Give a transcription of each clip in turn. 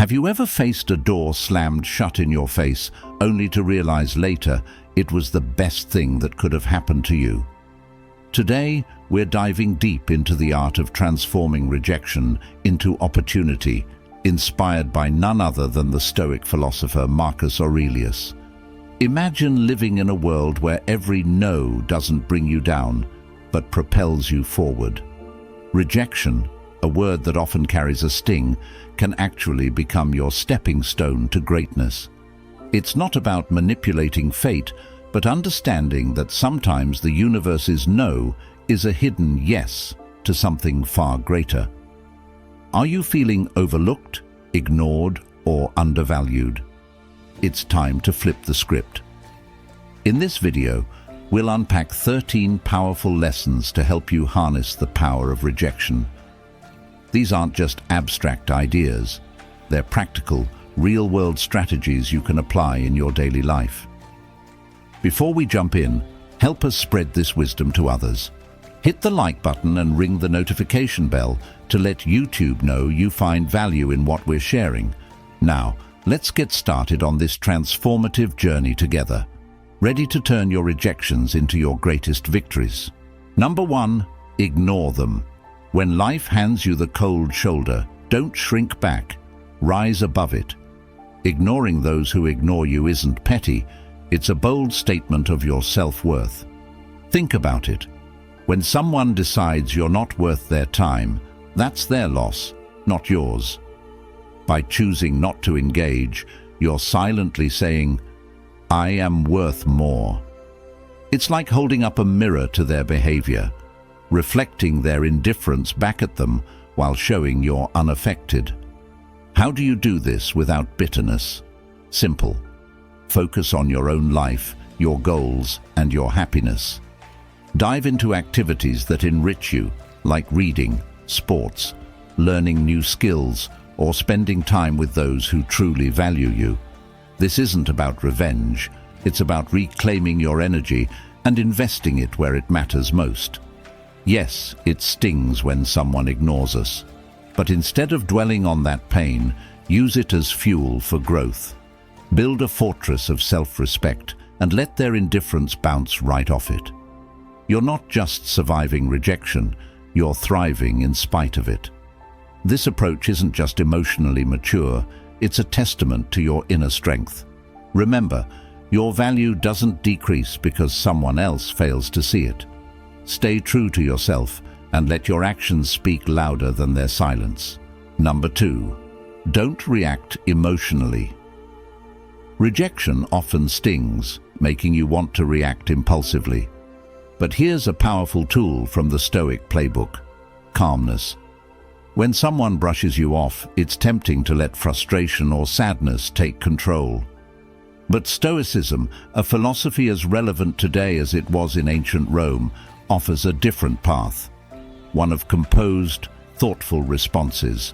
Have you ever faced a door slammed shut in your face, only to realize later it was the best thing that could have happened to you? Today, we're diving deep into the art of transforming rejection into opportunity, inspired by none other than the Stoic philosopher Marcus Aurelius. Imagine living in a world where every no doesn't bring you down, but propels you forward. Rejection, a word that often carries a sting, can actually become your stepping stone to greatness. It's not about manipulating fate, but understanding that sometimes the universe's no is a hidden yes to something far greater. Are you feeling overlooked, ignored, or undervalued? It's time to flip the script. In this video, we'll unpack 13 powerful lessons to help you harness the power of rejection. These aren't just abstract ideas. They're practical, real-world strategies you can apply in your daily life. Before we jump in, help us spread this wisdom to others. Hit the like button and ring the notification bell to let YouTube know you find value in what we're sharing. Now, let's get started on this transformative journey together. Ready to turn your rejections into your greatest victories? Number 1, ignore them. When life hands you the cold shoulder, don't shrink back. Rise above it. Ignoring those who ignore you isn't petty. It's a bold statement of your self-worth. Think about it. When someone decides you're not worth their time, that's their loss, not yours. By choosing not to engage, you're silently saying, "I am worth more." It's like holding up a mirror to their behavior, reflecting their indifference back at them while showing you're unaffected. How do you do this without bitterness? Simple. Focus on your own life, your goals, and your happiness. Dive into activities that enrich you, like reading, sports, learning new skills, or spending time with those who truly value you. This isn't about revenge. It's about reclaiming your energy and investing it where it matters most. Yes, it stings when someone ignores us, but instead of dwelling on that pain, use it as fuel for growth. Build a fortress of self-respect and let their indifference bounce right off it. You're not just surviving rejection, you're thriving in spite of it. This approach isn't just emotionally mature, it's a testament to your inner strength. Remember, your value doesn't decrease because someone else fails to see it. Stay true to yourself and let your actions speak louder than their silence. Number 2, don't react emotionally. Rejection often stings, making you want to react impulsively. But here's a powerful tool from the Stoic playbook: calmness. When someone brushes you off, it's tempting to let frustration or sadness take control. But Stoicism, a philosophy as relevant today as it was in ancient Rome, offers a different path, one of composed, thoughtful responses.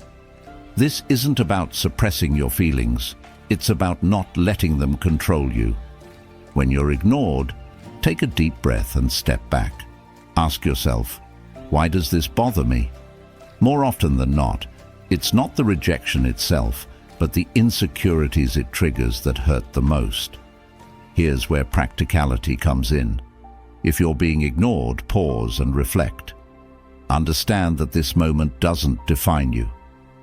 This isn't about suppressing your feelings, it's about not letting them control you. When you're ignored, take a deep breath and step back. Ask yourself, why does this bother me? More often than not, it's not the rejection itself, but the insecurities it triggers that hurt the most. Here's where practicality comes in. If you're being ignored, pause and reflect. Understand that this moment doesn't define you.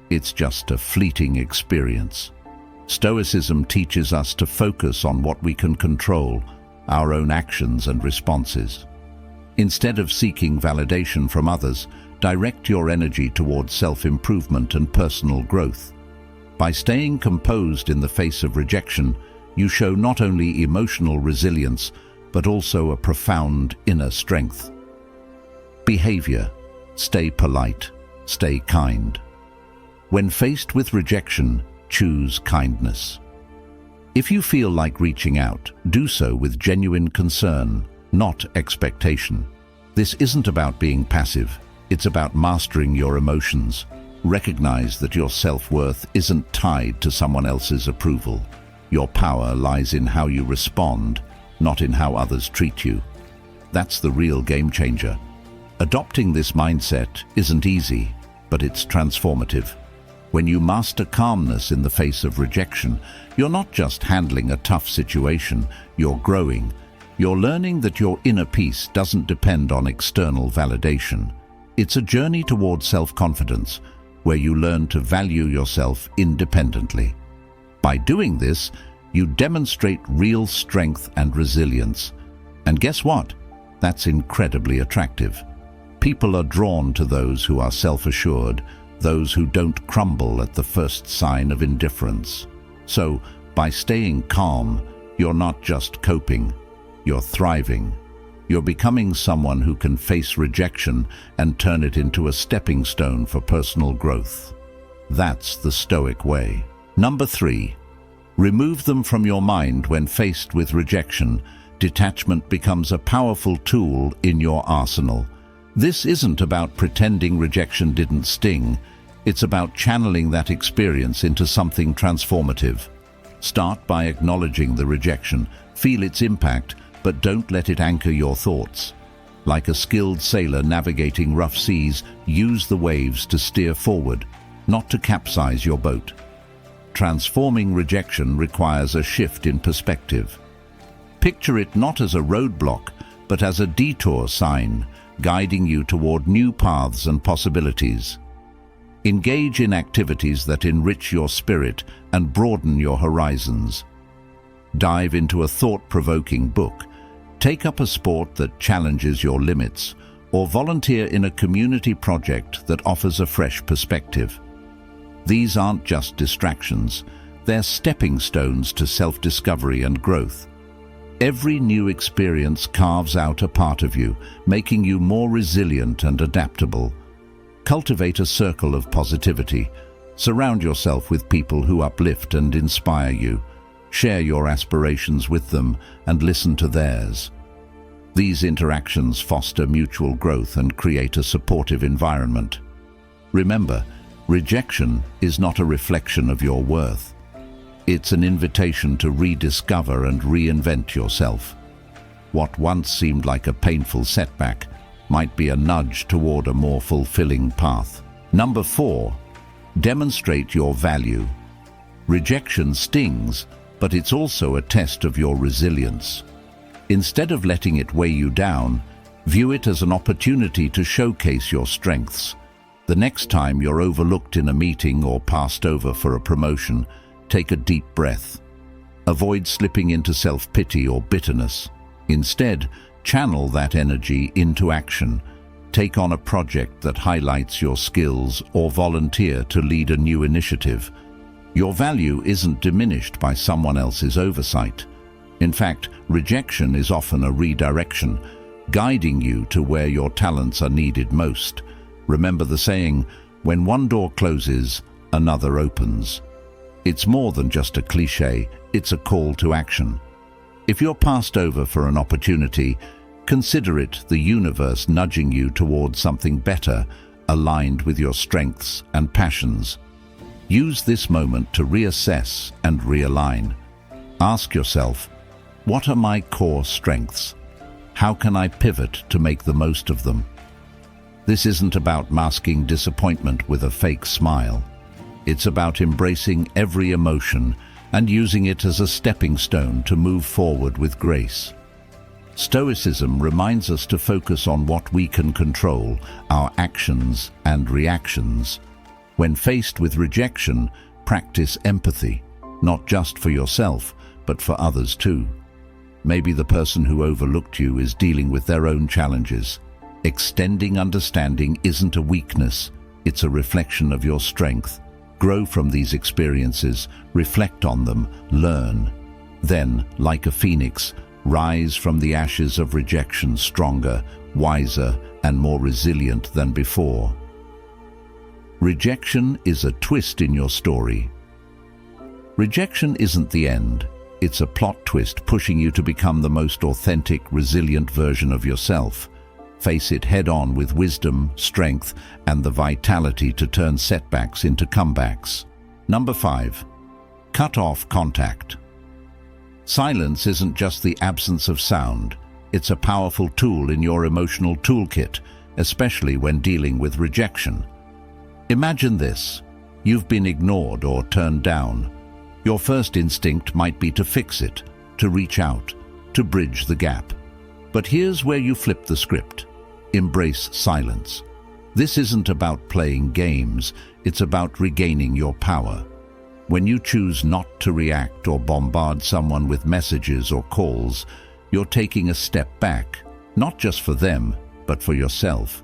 It's just a fleeting experience. Stoicism teaches us to focus on what we can control, our own actions and responses. Instead of seeking validation from others, direct your energy towards self-improvement and personal growth. By staying composed in the face of rejection, you show not only emotional resilience, but also a profound inner strength. Behavior: stay polite, stay kind. When faced with rejection, choose kindness. If you feel like reaching out, do so with genuine concern, not expectation. This isn't about being passive. It's about mastering your emotions. Recognize that your self-worth isn't tied to someone else's approval. Your power lies in how you respond, not in how others treat you. That's the real game changer. Adopting this mindset isn't easy, but it's transformative. When you master calmness in the face of rejection, you're not just handling a tough situation, you're growing. You're learning that your inner peace doesn't depend on external validation. It's a journey toward self-confidence, where you learn to value yourself independently. By doing this, you demonstrate real strength and resilience. And guess what? That's incredibly attractive. People are drawn to those who are self-assured, those who don't crumble at the first sign of indifference. So, by staying calm, you're not just coping, you're thriving. You're becoming someone who can face rejection and turn it into a stepping stone for personal growth. That's the Stoic way. Number 3. Remove them from your mind when faced with rejection. Detachment becomes a powerful tool in your arsenal. This isn't about pretending rejection didn't sting. It's about channeling that experience into something transformative. Start by acknowledging the rejection, feel its impact, but don't let it anchor your thoughts. Like a skilled sailor navigating rough seas, use the waves to steer forward, not to capsize your boat. Transforming rejection requires a shift in perspective. Picture it not as a roadblock, but as a detour sign, guiding you toward new paths and possibilities. Engage in activities that enrich your spirit and broaden your horizons. Dive into a thought-provoking book. Take up a sport that challenges your limits, or volunteer in a community project that offers a fresh perspective. These aren't just distractions, they're stepping stones to self-discovery and growth. Every new experience carves out a part of you, making you more resilient and adaptable. Cultivate a circle of positivity. Surround yourself with people who uplift and inspire you. Share your aspirations with them and listen to theirs. These interactions foster mutual growth and create a supportive environment. Remember, rejection is not a reflection of your worth. It's an invitation to rediscover and reinvent yourself. What once seemed like a painful setback might be a nudge toward a more fulfilling path. Number 4. Demonstrate your value. Rejection stings, but it's also a test of your resilience. Instead of letting it weigh you down, view it as an opportunity to showcase your strengths. The next time you're overlooked in a meeting or passed over for a promotion, take a deep breath. Avoid slipping into self-pity or bitterness. Instead, channel that energy into action. Take on a project that highlights your skills or volunteer to lead a new initiative. Your value isn't diminished by someone else's oversight. In fact, rejection is often a redirection, guiding you to where your talents are needed most. Remember the saying, when one door closes, another opens. It's more than just a cliche, it's a call to action. If you're passed over for an opportunity, consider it the universe nudging you towards something better, aligned with your strengths and passions. Use this moment to reassess and realign. Ask yourself, what are my core strengths? How can I pivot to make the most of them? This isn't about masking disappointment with a fake smile. It's about embracing every emotion and using it as a stepping stone to move forward with grace. Stoicism reminds us to focus on what we can control, our actions and reactions. When faced with rejection, practice empathy, not just for yourself, but for others too. Maybe the person who overlooked you is dealing with their own challenges. Extending understanding isn't a weakness, it's a reflection of your strength. Grow from these experiences, reflect on them, learn. Then, like a phoenix, rise from the ashes of rejection stronger, wiser, and more resilient than before. Rejection is a twist in your story. Rejection isn't the end. It's a plot twist pushing you to become the most authentic, resilient version of yourself. Face it head-on with wisdom, strength, and the vitality to turn setbacks into comebacks. Number 5. Cut off contact. Silence isn't just the absence of sound. It's a powerful tool in your emotional toolkit, especially when dealing with rejection. Imagine this. You've been ignored or turned down. Your first instinct might be to fix it, to reach out, to bridge the gap. But here's where you flip the script. Embrace silence. This isn't about playing games, it's about regaining your power. When you choose not to react or bombard someone with messages or calls, you're taking a step back, not just for them, but for yourself.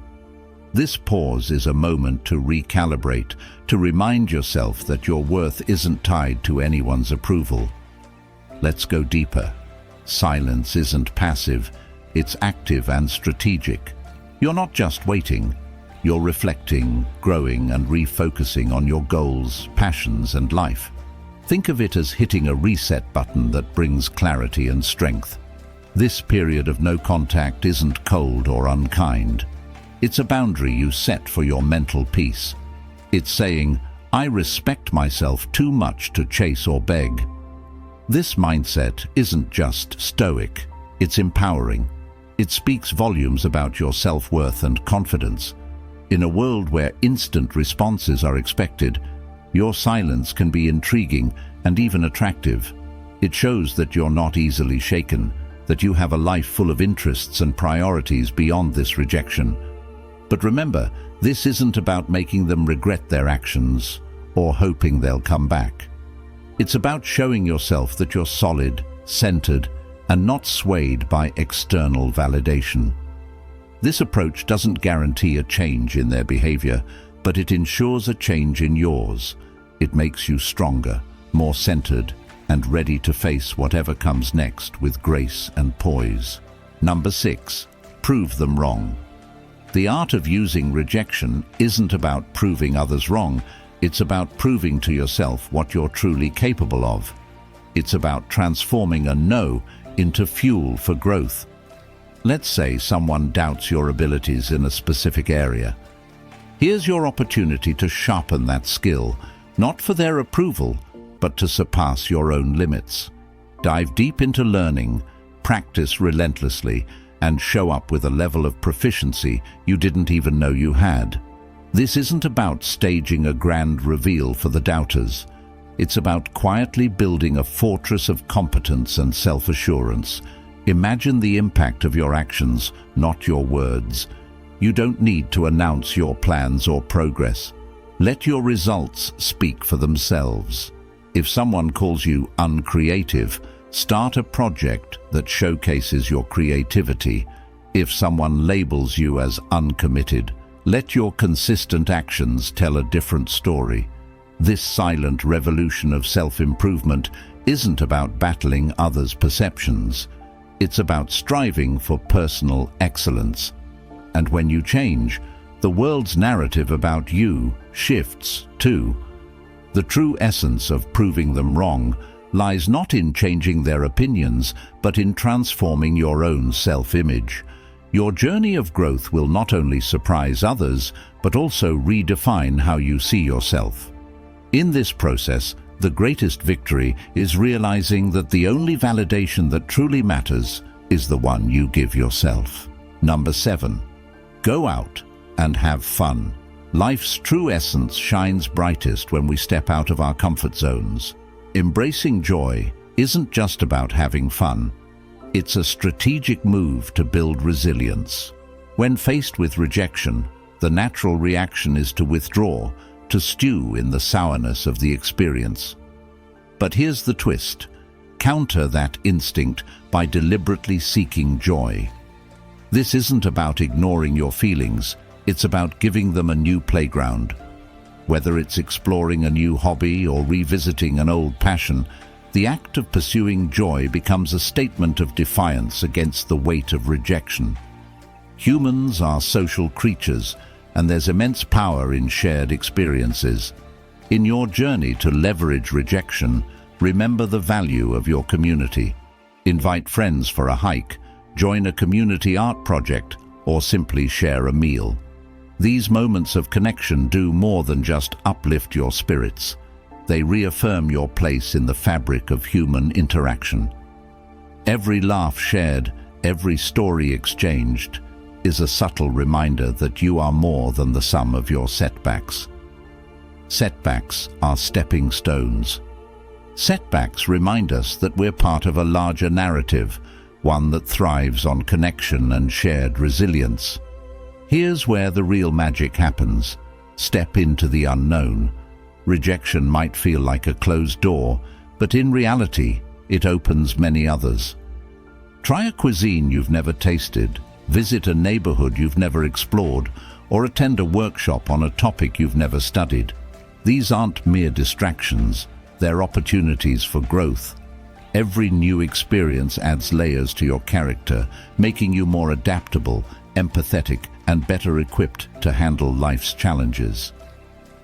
This pause is a moment to recalibrate, to remind yourself that your worth isn't tied to anyone's approval. Let's go deeper. Silence isn't passive, it's active and strategic. You're not just waiting, you're reflecting, growing, and refocusing on your goals, passions, and life. Think of it as hitting a reset button that brings clarity and strength. This period of no contact isn't cold or unkind. It's a boundary you set for your mental peace. It's saying, I respect myself too much to chase or beg. This mindset isn't just stoic, it's empowering. It speaks volumes about your self-worth and confidence. In a world where instant responses are expected, your silence can be intriguing and even attractive. It shows that you're not easily shaken, that you have a life full of interests and priorities beyond this rejection. But remember, this isn't about making them regret their actions or hoping they'll come back. It's about showing yourself that you're solid, centered, and not swayed by external validation. This approach doesn't guarantee a change in their behavior, but it ensures a change in yours. It makes you stronger, more centered, and ready to face whatever comes next with grace and poise. Number 6, prove them wrong. The art of using rejection isn't about proving others wrong, it's about proving to yourself what you're truly capable of. It's about transforming a no into fuel for growth. Let's say someone doubts your abilities in a specific area. Here's your opportunity to sharpen that skill, not for their approval, but to surpass your own limits. Dive deep into learning, practice relentlessly, and show up with a level of proficiency you didn't even know you had. This isn't about staging a grand reveal for the doubters. It's about quietly building a fortress of competence and self-assurance. Imagine the impact of your actions, not your words. You don't need to announce your plans or progress. Let your results speak for themselves. If someone calls you uncreative, start a project that showcases your creativity. If someone labels you as uncommitted, let your consistent actions tell a different story. This silent revolution of self-improvement isn't about battling others' perceptions. It's about striving for personal excellence. And when you change, the world's narrative about you shifts too. The true essence of proving them wrong lies not in changing their opinions, but in transforming your own self-image. Your journey of growth will not only surprise others, but also redefine how you see yourself. In this process, the greatest victory is realizing that the only validation that truly matters is the one you give yourself. Number 7, go out and have fun. Life's true essence shines brightest when we step out of our comfort zones. Embracing joy isn't just about having fun. It's a strategic move to build resilience. When faced with rejection, the natural reaction is to withdraw, to stew in the sourness of the experience. But here's the twist. Counter that instinct by deliberately seeking joy. This isn't about ignoring your feelings, it's about giving them a new playground. Whether it's exploring a new hobby or revisiting an old passion, the act of pursuing joy becomes a statement of defiance against the weight of rejection. Humans are social creatures, and there's immense power in shared experiences. In your journey to leverage rejection, remember the value of your community. Invite friends for a hike, join a community art project, or simply share a meal. These moments of connection do more than just uplift your spirits. They reaffirm your place in the fabric of human interaction. Every laugh shared, every story exchanged, is a subtle reminder that you are more than the sum of your setbacks. Setbacks are stepping stones. Setbacks remind us that we're part of a larger narrative, one that thrives on connection and shared resilience. Here's where the real magic happens. Step into the unknown. Rejection might feel like a closed door, but in reality, it opens many others. Try a cuisine you've never tasted, visit a neighborhood you've never explored, or attend a workshop on a topic you've never studied. These aren't mere distractions, they're opportunities for growth. Every new experience adds layers to your character, making you more adaptable, empathetic, and better equipped to handle life's challenges.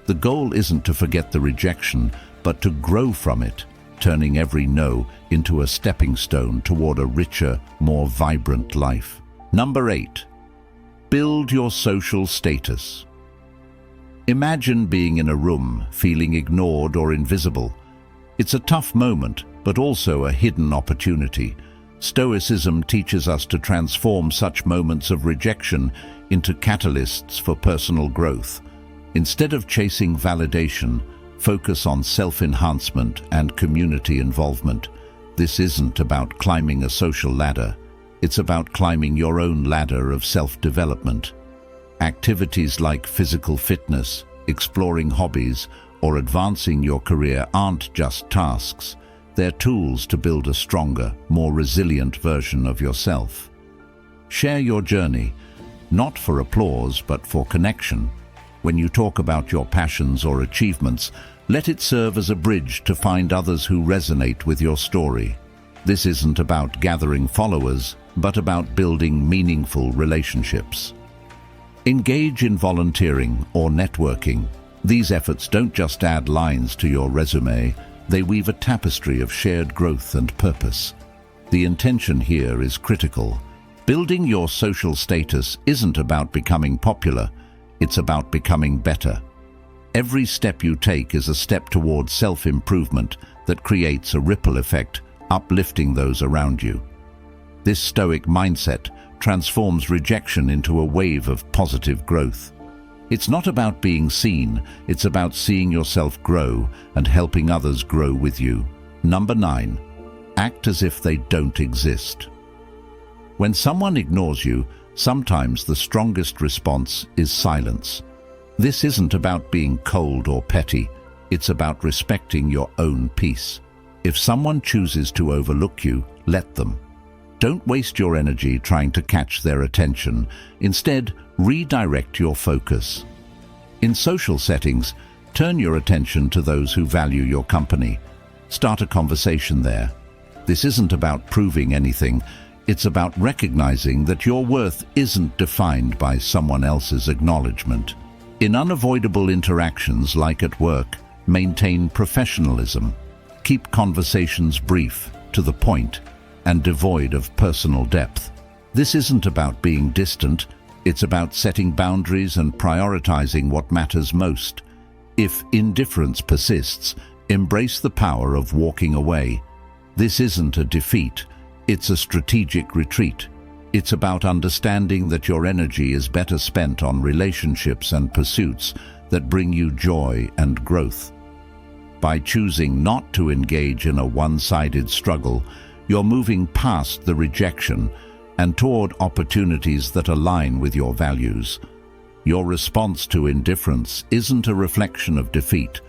The goal isn't to forget the rejection, but to grow from it, turning every no into a stepping stone toward a richer, more vibrant life. Number 8. Build your social status. Imagine being in a room, feeling ignored or invisible. It's a tough moment, but also a hidden opportunity. Stoicism teaches us to transform such moments of rejection into catalysts for personal growth. Instead of chasing validation, focus on self-enhancement and community involvement. This isn't about climbing a social ladder. It's about climbing your own ladder of self-development. Activities like physical fitness, exploring hobbies, or advancing your career aren't just tasks. They're tools to build a stronger, more resilient version of yourself. Share your journey, not for applause but for connection. When you talk about your passions or achievements, let it serve as a bridge to find others who resonate with your story. This isn't about gathering followers, but about building meaningful relationships. Engage in volunteering or networking. These efforts don't just add lines to your resume, they weave a tapestry of shared growth and purpose. The intention here is critical. Building your social status isn't about becoming popular, it's about becoming better. Every step you take is a step towards self-improvement that creates a ripple effect, uplifting those around you. This Stoic mindset transforms rejection into a wave of positive growth. It's not about being seen, it's about seeing yourself grow and helping others grow with you. Number 9. Act as if they don't exist. When someone ignores you, sometimes the strongest response is silence. This isn't about being cold or petty, it's about respecting your own peace. If someone chooses to overlook you, let them. Don't waste your energy trying to catch their attention. Instead, redirect your focus. In social settings, turn your attention to those who value your company. Start a conversation there. This isn't about proving anything. It's about recognizing that your worth isn't defined by someone else's acknowledgement. In unavoidable interactions like at work, maintain professionalism. Keep conversations brief, to the point, and devoid of personal depth. This isn't about being distant, it's about setting boundaries and prioritizing what matters most. If indifference persists, embrace the power of walking away. This isn't a defeat, it's a strategic retreat. It's about understanding that your energy is better spent on relationships and pursuits that bring you joy and growth. By choosing not to engage in a one-sided struggle, you're moving past the rejection and toward opportunities that align with your values. Your response to indifference isn't a reflection of defeat.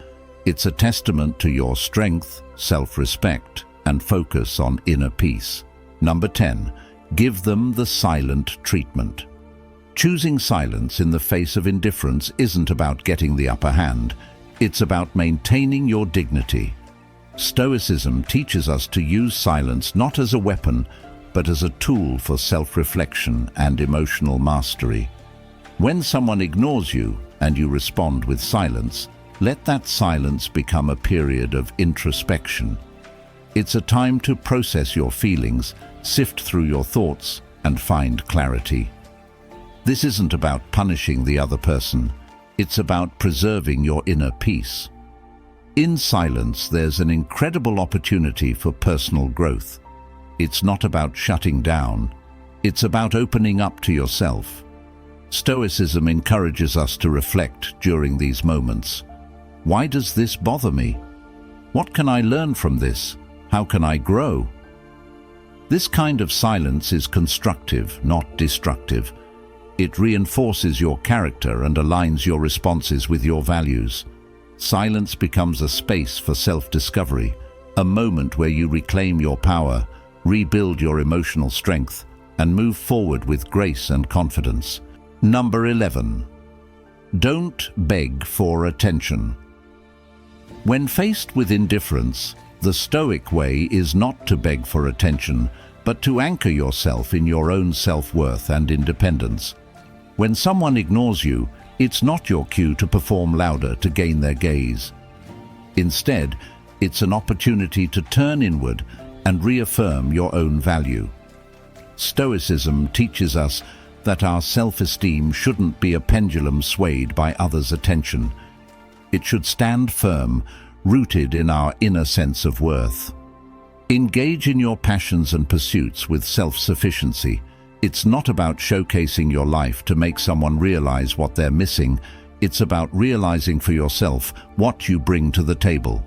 It's a testament to your strength, self-respect, and focus on inner peace. Number 10. Give them the silent treatment. Choosing silence in the face of indifference isn't about getting the upper hand. It's about maintaining your dignity. Stoicism teaches us to use silence not as a weapon, but as a tool for self-reflection and emotional mastery. When someone ignores you and you respond with silence, let that silence become a period of introspection. It's a time to process your feelings, sift through your thoughts, and find clarity. This isn't about punishing the other person. It's about preserving your inner peace. In silence, there's an incredible opportunity for personal growth. It's not about shutting down. It's about opening up to yourself. Stoicism encourages us to reflect during these moments. Why does this bother me? What can I learn from this? How can I grow? This kind of silence is constructive, not destructive. It reinforces your character and aligns your responses with your values. Silence becomes a space for self-discovery, a moment where you reclaim your power, rebuild your emotional strength, and move forward with grace and confidence. Number 11. Don't beg for attention. When faced with indifference, the Stoic way is not to beg for attention, but to anchor yourself in your own self-worth and independence. When someone ignores you, it's not your cue to perform louder to gain their gaze. Instead, it's an opportunity to turn inward and reaffirm your own value. Stoicism teaches us that our self-esteem shouldn't be a pendulum swayed by others' attention. It should stand firm, rooted in our inner sense of worth. Engage in your passions and pursuits with self-sufficiency. It's not about showcasing your life to make someone realize what they're missing. It's about realizing for yourself what you bring to the table.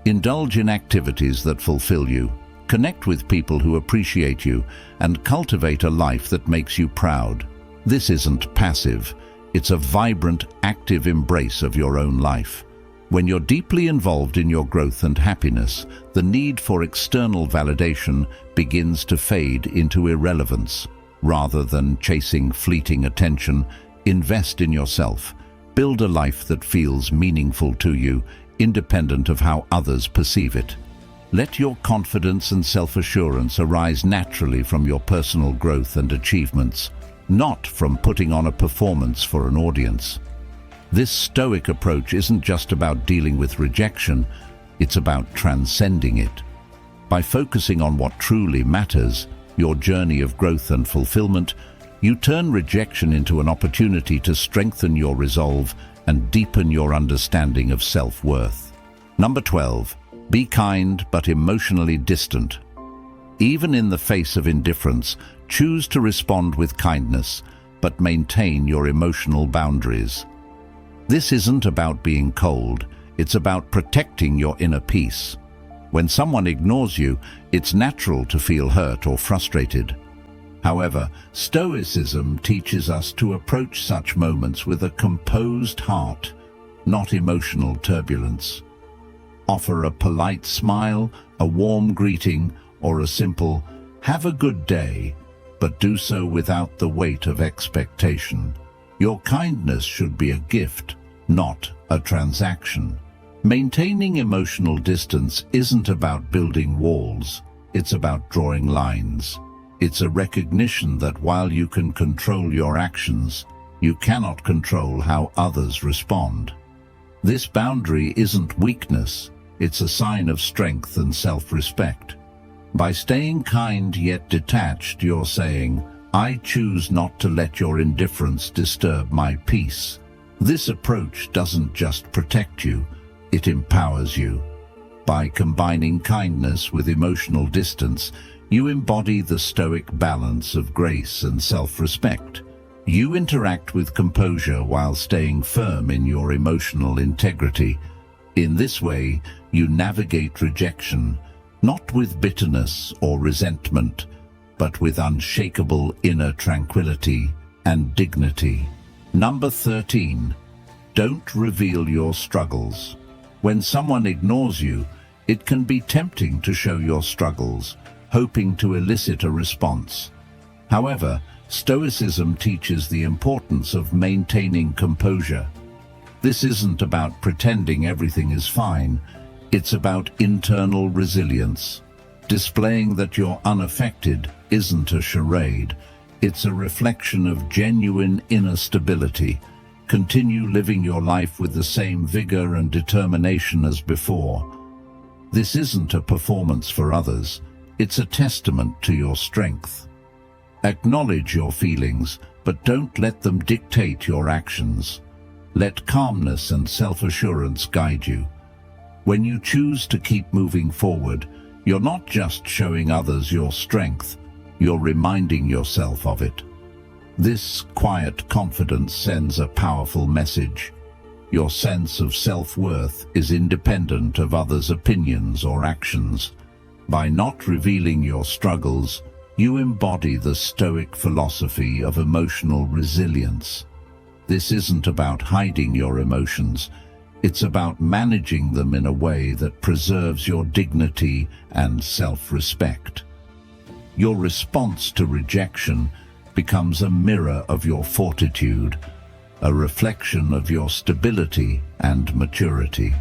Indulge in activities that fulfill you. Connect with people who appreciate you and cultivate a life that makes you proud. This isn't passive. It's a vibrant, active embrace of your own life. When you're deeply involved in your growth and happiness, the need for external validation begins to fade into irrelevance. Rather than chasing fleeting attention, invest in yourself. Build a life that feels meaningful to you, independent of how others perceive it. Let your confidence and self-assurance arise naturally from your personal growth and achievements, not from putting on a performance for an audience. This Stoic approach isn't just about dealing with rejection, it's about transcending it. By focusing on what truly matters, your journey of growth and fulfillment, you turn rejection into an opportunity to strengthen your resolve and deepen your understanding of self-worth. Number 12. Be kind but emotionally distant. Even in the face of indifference, choose to respond with kindness, but maintain your emotional boundaries. This isn't about being cold, it's about protecting your inner peace. When someone ignores you, it's natural to feel hurt or frustrated. However, Stoicism teaches us to approach such moments with a composed heart, not emotional turbulence. Offer a polite smile, a warm greeting, or a simple, "Have a good day," but do so without the weight of expectation. Your kindness should be a gift, not a transaction. Maintaining emotional distance isn't about building walls, it's about drawing lines. It's a recognition that while you can control your actions, you cannot control how others respond. This boundary isn't weakness, it's a sign of strength and self-respect. By staying kind yet detached, you're saying, "I choose not to let your indifference disturb my peace." This approach doesn't just protect you, it empowers you. By combining kindness with emotional distance, you embody the Stoic balance of grace and self-respect. You interact with composure while staying firm in your emotional integrity. In this way, you navigate rejection, not with bitterness or resentment, but with unshakable inner tranquility and dignity. Number 13. Don't reveal your struggles. When someone ignores you, it can be tempting to show your struggles, hoping to elicit a response. However, Stoicism teaches the importance of maintaining composure. This isn't about pretending everything is fine, it's about internal resilience. Displaying that you're unaffected isn't a charade, it's a reflection of genuine inner stability. Continue living your life with the same vigor and determination as before. This isn't a performance for others, it's a testament to your strength. Acknowledge your feelings, but don't let them dictate your actions. Let calmness and self-assurance guide you. When you choose to keep moving forward, you're not just showing others your strength, you're reminding yourself of it. This quiet confidence sends a powerful message. Your sense of self-worth is independent of others' opinions or actions. By not revealing your struggles, you embody the Stoic philosophy of emotional resilience. This isn't about hiding your emotions. It's about managing them in a way that preserves your dignity and self-respect. Your response to rejection becomes a mirror of your fortitude, a reflection of your stability and maturity.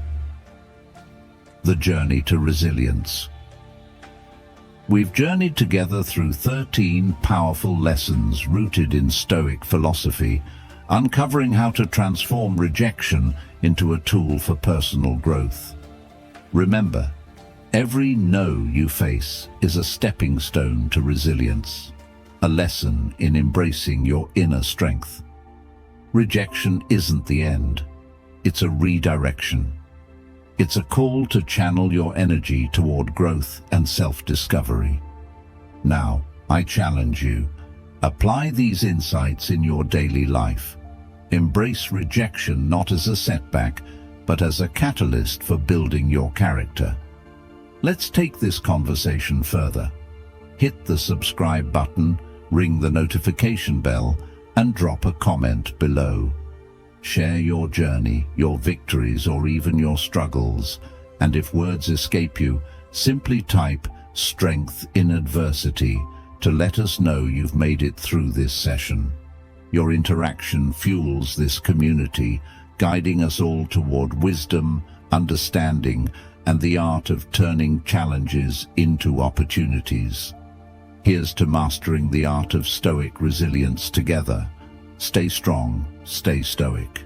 The journey to resilience. We've journeyed together through 13 powerful lessons rooted in Stoic philosophy, uncovering how to transform rejection into a tool for personal growth. Remember, every no you face is a stepping stone to resilience, a lesson in embracing your inner strength. Rejection isn't the end, it's a redirection. It's a call to channel your energy toward growth and self-discovery. Now, I challenge you, apply these insights in your daily life. Embrace rejection not as a setback, but as a catalyst for building your character. Let's take this conversation further. Hit the subscribe button, ring the notification bell, and drop a comment below. Share your journey, your victories, or even your struggles. And if words escape you, simply type "strength in adversity" to let us know you've made it through this session. Your interaction fuels this community, guiding us all toward wisdom, understanding, and the art of turning challenges into opportunities. Here's to mastering the art of Stoic resilience together. Stay strong, stay stoic.